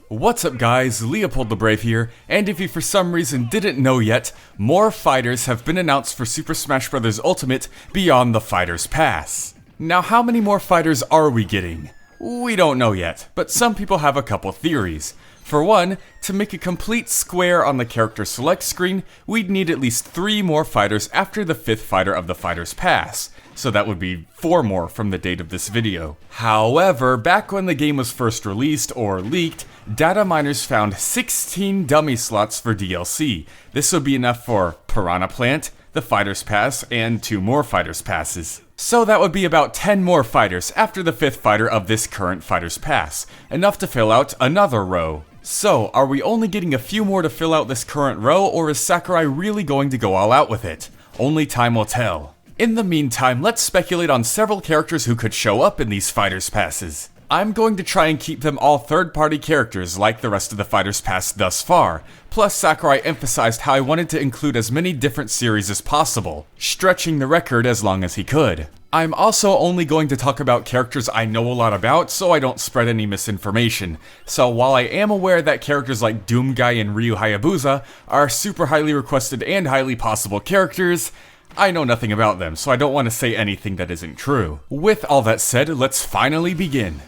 What's up guys, LeopoldTheBrave here, and if you for some reason didn't know yet, more fighters have been announced for Super Smash Bros. Ultimate beyond the Fighters Pass. Now how many more fighters are we getting? We don't know yet, but some people have a couple theories. For one, to make a complete square on the character select screen, we'd need at least 3 more fighters after the 5th fighter of the Fighters Pass. So that would be 4 more from the date of this video. However, back when the game was first released or leaked, data miners found 16 dummy slots for DLC. This would be enough for Piranha Plant, the Fighters Pass, and 2 more Fighters Passes. So that would be about 10 more fighters after the 5th fighter of this current Fighters Pass, enough to fill out another row. So, are we only getting a few more to fill out this current row, or is Sakurai really going to go all out with it? Only time will tell. In the meantime, let's speculate on several characters who could show up in these Fighters Passes. I'm going to try and keep them all third-party characters like the rest of the Fighters Pass thus far. Plus, Sakurai emphasized how he wanted to include as many different series as possible, stretching the record as long as he could. I'm also only going to talk about characters I know a lot about so I don't spread any misinformation. So while I am aware that characters like Doomguy and Ryu Hayabusa are super highly requested and highly possible characters, I know nothing about them, so I don't want to say anything that isn't true. With all that said, let's finally begin.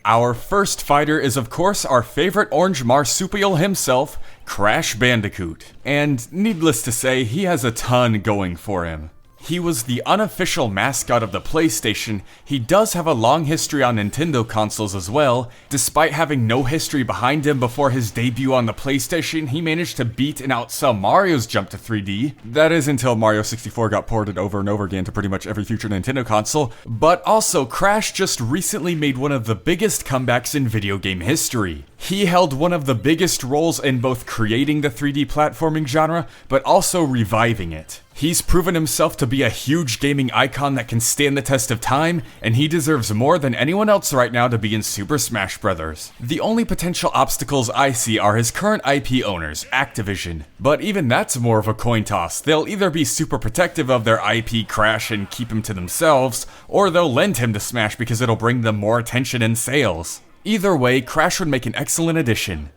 Our first fighter is of course our favorite orange marsupial himself, Crash Bandicoot. And needless to say, he has a ton going for him. He was the unofficial mascot of the PlayStation. He does have a long history on Nintendo consoles as well. Despite having no history behind him before his debut on the PlayStation, he managed to beat and outsell Mario's jump to 3D. That is until Mario 64 got ported over and over again to pretty much every future Nintendo console. But also, Crash just recently made one of the biggest comebacks in video game history. He held one of the biggest roles in both creating the 3D platforming genre, but also reviving it. He's proven himself to be a huge gaming icon that can stand the test of time, and he deserves more than anyone else right now to be in Super Smash Bros. The only potential obstacles I see are his current IP owners, Activision. But even that's more of a coin toss. They'll either be super protective of their IP Crash and keep him to themselves, or they'll lend him to Smash because it'll bring them more attention and sales. Either way, Crash would make an excellent addition.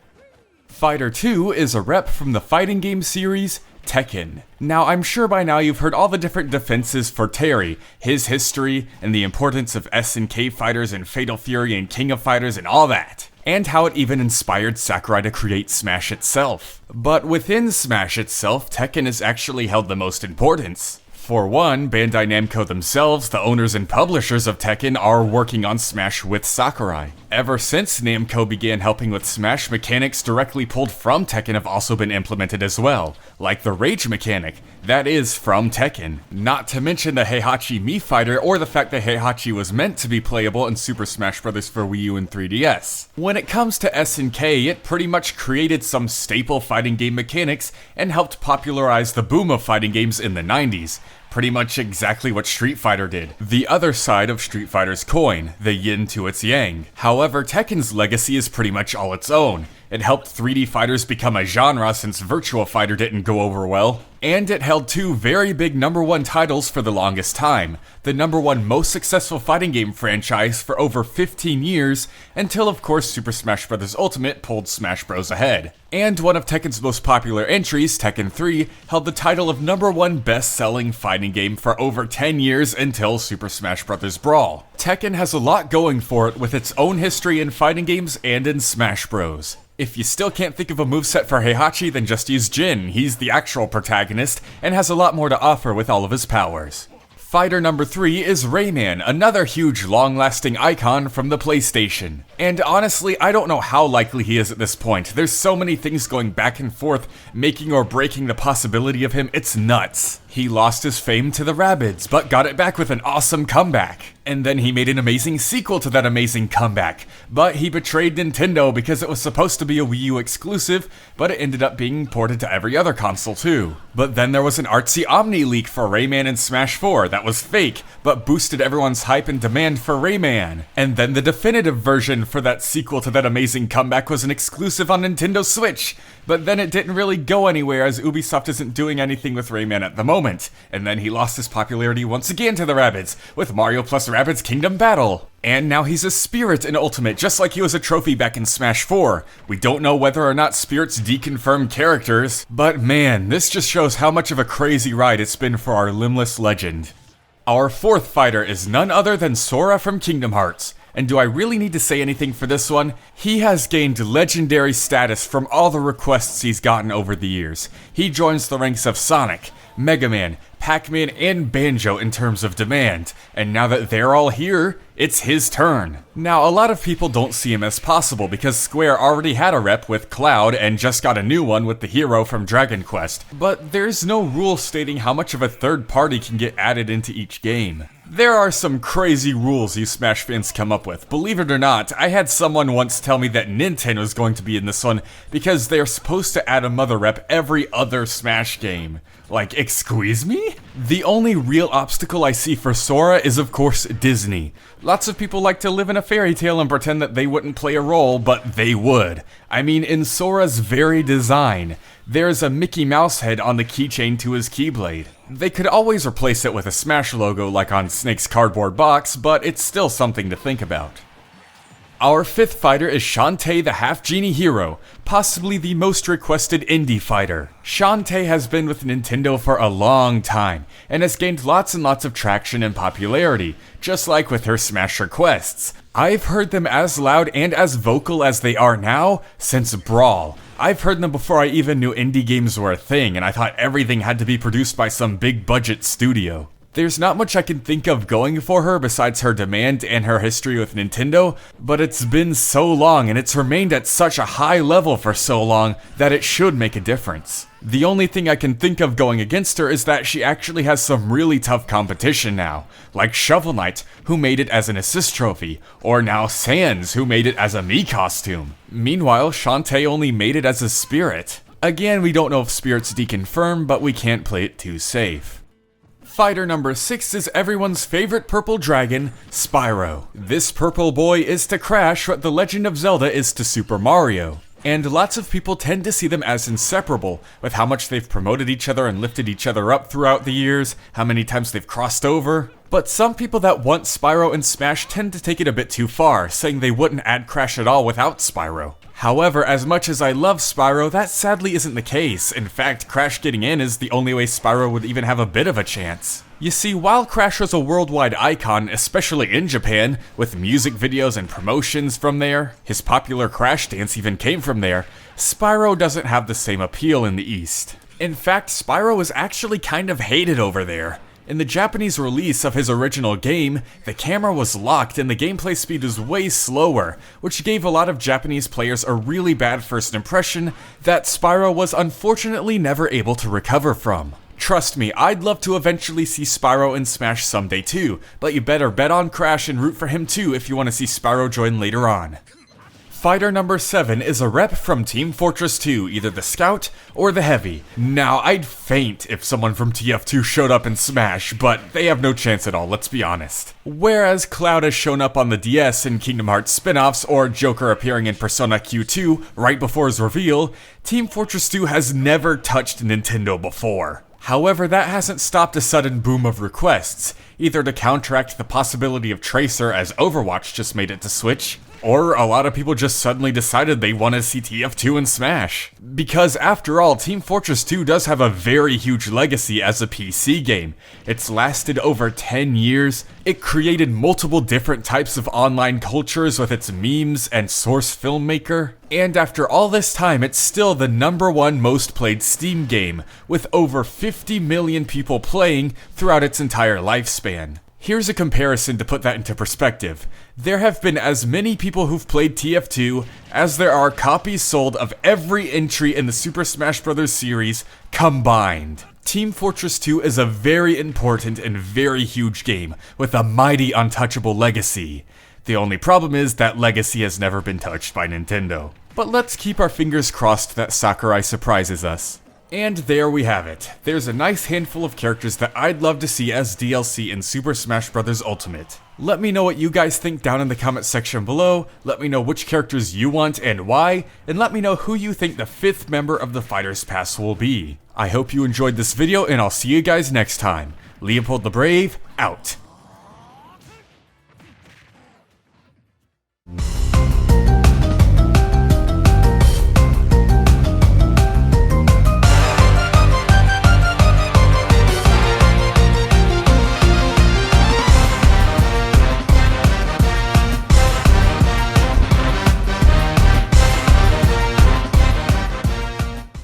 Fighter 2 is a rep from the fighting game series, Tekken. Now, I'm sure by now you've heard all the different defenses for Terry, his history, and the importance of SNK fighters and Fatal Fury and King of Fighters and all that, and how it even inspired Sakurai to create Smash itself. But within Smash itself, Tekken has actually held the most importance. For one, Bandai Namco themselves, the owners and publishers of Tekken, are working on Smash with Sakurai. Ever since Namco began helping with Smash, mechanics directly pulled from Tekken have also been implemented as well, like the Rage mechanic, that is from Tekken. Not to mention the Heihachi Mii fighter, or the fact that Heihachi was meant to be playable in Super Smash Bros. For Wii U and 3DS. When it comes to SNK, it pretty much created some staple fighting game mechanics and helped popularize the boom of fighting games in the 90s. Pretty much exactly what Street Fighter did. The other side of Street Fighter's coin, the yin to its yang. However, Tekken's legacy is pretty much all its own. It helped 3D fighters become a genre since Virtua Fighter didn't go over well. And it held 2 very big #1 titles for the longest time. The #1 most successful fighting game franchise for over 15 years, until of course Super Smash Bros. Ultimate pulled Smash Bros. Ahead. And one of Tekken's most popular entries, Tekken 3, held the title of #1 best-selling fighting game for over 10 years until Super Smash Bros. Brawl. Tekken has a lot going for it with its own history in fighting games and in Smash Bros. If you still can't think of a moveset for Heihachi, then just use Jin. He's the actual protagonist, and has a lot more to offer with all of his powers. Fighter number 3 is Rayman, another huge long-lasting icon from the PlayStation. And honestly, I don't know how likely he is at this point. There's so many things going back and forth, making or breaking the possibility of him, it's nuts. He lost his fame to the Rabbids, but got it back with an awesome comeback. And then he made an amazing sequel to that amazing comeback. But he betrayed Nintendo because it was supposed to be a Wii U exclusive, but it ended up being ported to every other console too. But then there was an artsy Omni leak for Rayman and Smash 4 that was fake, but boosted everyone's hype and demand for Rayman. And then the definitive version for that sequel to that amazing comeback was an exclusive on Nintendo Switch. But then it didn't really go anywhere as Ubisoft isn't doing anything with Rayman at the moment. And then he lost his popularity once again to the Rabbids, with Mario plus Rabbids Kingdom Battle. And now he's a spirit in Ultimate, just like he was a trophy back in Smash 4. We don't know whether or not spirits deconfirm characters, but man, this just shows how much of a crazy ride it's been for our limbless legend. Our fourth fighter is none other than Sora from Kingdom Hearts. And do I really need to say anything for this one? He has gained legendary status from all the requests he's gotten over the years. He joins the ranks of Sonic, Mega Man, Pac-Man, and Banjo in terms of demand, and now that they're all here, it's his turn. Now, a lot of people don't see him as possible because Square already had a rep with Cloud and just got a new one with the hero from Dragon Quest, but there's no rule stating how much of a third party can get added into each game. There are some crazy rules you Smash fans come up with. Believe it or not, I had someone once tell me that Nintendo was going to be in this one because they're supposed to add a mother rep every other Smash game. Like, excuse me? The only real obstacle I see for Sora is of course Disney. Lots of people like to live in a fairy tale and pretend that they wouldn't play a role, but they would. I mean, in Sora's very design, there's a Mickey Mouse head on the keychain to his Keyblade. They could always replace it with a Smash logo like on Snake's cardboard box, but it's still something to think about. Our fifth fighter is Shantae the Half-Genie Hero, possibly the most requested indie fighter. Shantae has been with Nintendo for a long time, and has gained lots and lots of traction and popularity, just like with her Smash requests. I've heard them as loud and as vocal as they are now since Brawl. I've heard them before I even knew indie games were a thing, and I thought everything had to be produced by some big budget studio. There's not much I can think of going for her besides her demand and her history with Nintendo, but it's been so long and it's remained at such a high level for so long that it should make a difference. The only thing I can think of going against her is that she actually has some really tough competition now, like Shovel Knight, who made it as an assist trophy, or now Sans, who made it as a Mii costume. Meanwhile, Shantae only made it as a spirit. Again, we don't know if spirits deconfirm, but we can't play it too safe. Fighter number 6 is everyone's favorite purple dragon, Spyro. This purple boy is to Crash what The Legend of Zelda is to Super Mario. And lots of people tend to see them as inseparable, with how much they've promoted each other and lifted each other up throughout the years, how many times they've crossed over. But some people that want Spyro in Smash tend to take it a bit too far, saying they wouldn't add Crash at all without Spyro. However, as much as I love Spyro, that sadly isn't the case. In fact, Crash getting in is the only way Spyro would even have a bit of a chance. You see, while Crash was a worldwide icon, especially in Japan, with music videos and promotions from there, his popular Crash dance even came from there, Spyro doesn't have the same appeal in the East. In fact, Spyro is actually kind of hated over there. In the Japanese release of his original game, the camera was locked and the gameplay speed was way slower, which gave a lot of Japanese players a really bad first impression that Spyro was unfortunately never able to recover from. Trust me, I'd love to eventually see Spyro in Smash someday too, but you better bet on Crash and root for him too if you want to see Spyro join later on. Fighter number 7 is a rep from Team Fortress 2, either the Scout or the Heavy. Now, I'd faint if someone from TF2 showed up in Smash, but they have no chance at all, let's be honest. Whereas Cloud has shown up on the DS in Kingdom Hearts spin-offs, or Joker appearing in Persona Q2 right before his reveal, Team Fortress 2 has never touched Nintendo before. However, that hasn't stopped a sudden boom of requests, either to counteract the possibility of Tracer as Overwatch just made it to Switch, or a lot of people just suddenly decided they want to see TF2 in Smash. Because after all, Team Fortress 2 does have a very huge legacy as a PC game. It's lasted over 10 years, it created multiple different types of online cultures with its memes and source filmmaker, and after all this time, it's still the #1 most played Steam game, with over 50 million people playing throughout its entire lifespan. Here's a comparison to put that into perspective. There have been as many people who've played TF2 as there are copies sold of every entry in the Super Smash Bros. Series combined. Team Fortress 2 is a very important and very huge game, with a mighty untouchable legacy. The only problem is that legacy has never been touched by Nintendo. But let's keep our fingers crossed that Sakurai surprises us. And there we have it. There's a nice handful of characters that I'd love to see as DLC in Super Smash Bros. Ultimate. Let me know what you guys think down in the comment section below, let me know which characters you want and why, and let me know who you think the 5th member of the Fighters Pass will be. I hope you enjoyed this video and I'll see you guys next time. LeopoldTheBrave, out.